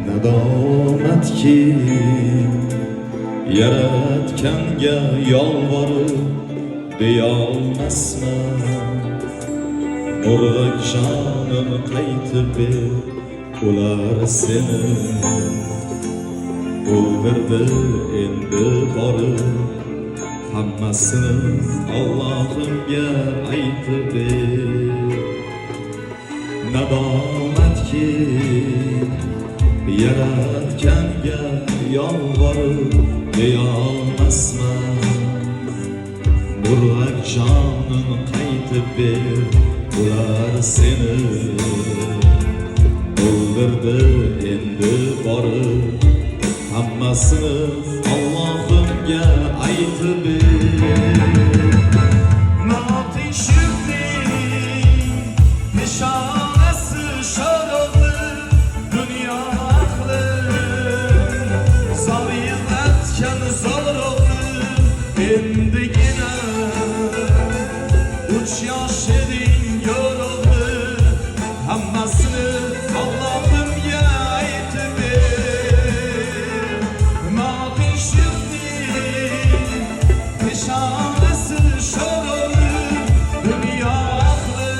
Nadomat ki yaratganga yolvorib deyolmasman. Murg'ak jonim qaytib ber, ular seni o'ldirdi endi borib. Hammasini Allohimga aytib ber. Nadomat ki yaratganga yolvorib deyolmasman. Murg'ak jonim qaytib ber, ular seni o'ldirdi endi borib. Hammasini Allohimga aytib ber. Endigina uch yosh eding yorug'li, hammasini Allohimga aytib ber. Moting shifting peshonasi sho'rug'li, dunyo ahli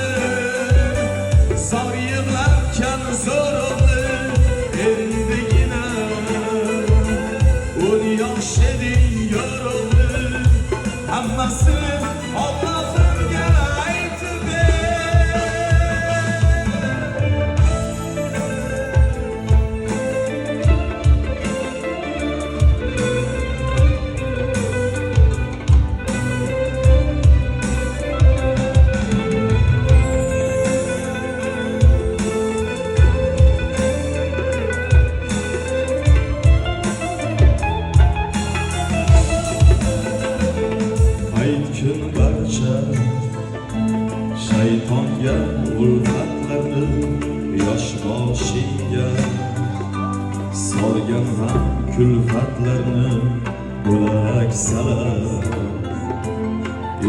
zor yig'latgan zo'rug'li. Endigina 10 yosh eding yorug'li, hammasini Allohimga aytib ber. Aytgin barcha shaytonga ulfatlarni, yosh boshingga solgan ham kulfatlarni bo'lak salar.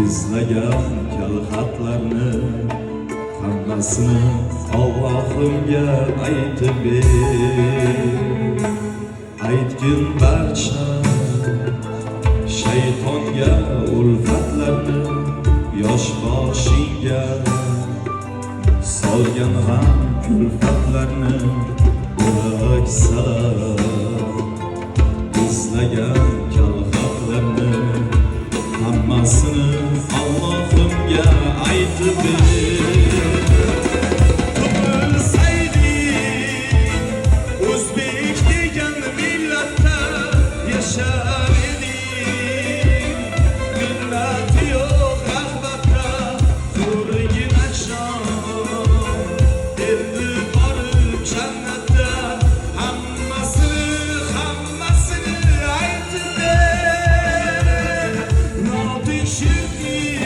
Izlagan kalxatlarni hammasini Allohimga aytib ber. Aytgin barcha shaytonga ulfatlarni, yosh boshingga solgan ham kulfatlarni bo'lak salar. Izlagan kalxatlarni hammasini Allohimga aytib ber. O'zbek degan millatda yashar eding, minnati yo'q rahmatda zo'rgina jon. Endi borib jannatda hammasini aytib ber. Noting shifting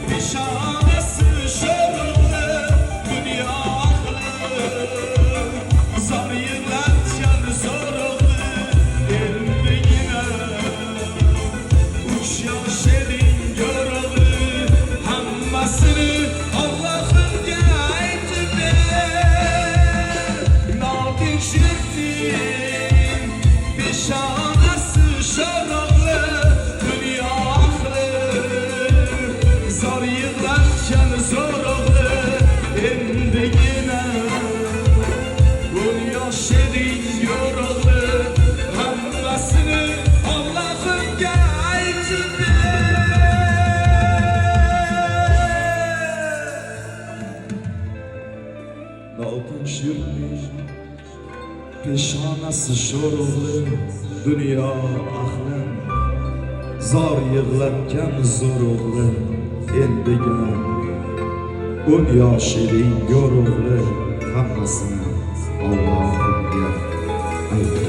peshonasi sho'rug'li, dunyo ahli zor yig'latgan zo'rug'li. Endigina 3 yosh eding yorug'li, hammasini Allohimga aytib ber. Noting shifting peshonasi sho'rug'li, dunyo ahli zor yig'latgan zo'rug'li. Endigina 10 yosh eding yorug'li, hammasini Allohimga aytib ber. Noting shifting peshonasi sho'rug'li, dunyo ahli zor yig'latgan zo'rug'li. Endigina 10 yosh eding yorug'li, hammasini Allohimga aytib